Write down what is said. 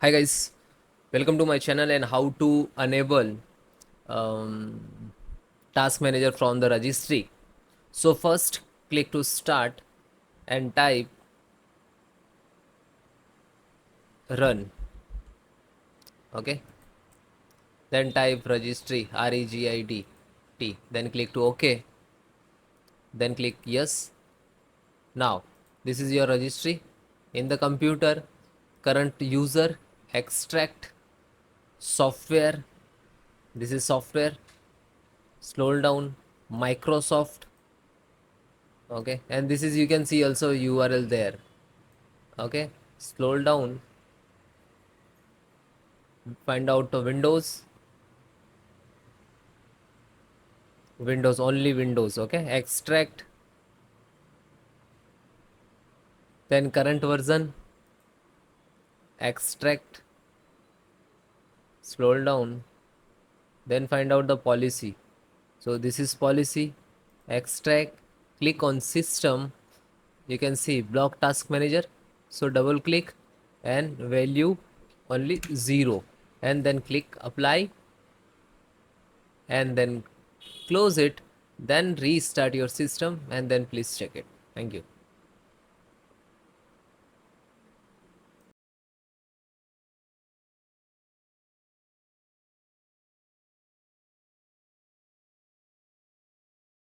Hi guys, welcome to my channel and how to enable um, task manager from the registry. So first click to start and type run. Okay, then type registry regid, then click to OK, then click yes. Now this is your registry in the computer. Current user, extract, software, this is software, scroll down, Microsoft. Okay, and this is, you can see also URL there. Okay, scroll down, find out the Windows, only Windows. Okay, extract, then current version, extract, scroll down, then find out the policy. So this is policy, extract, click on system, you can see block task manager. So double click and value only 0, and then click apply, and then close it, then restart your system, and then please check it. Thank you.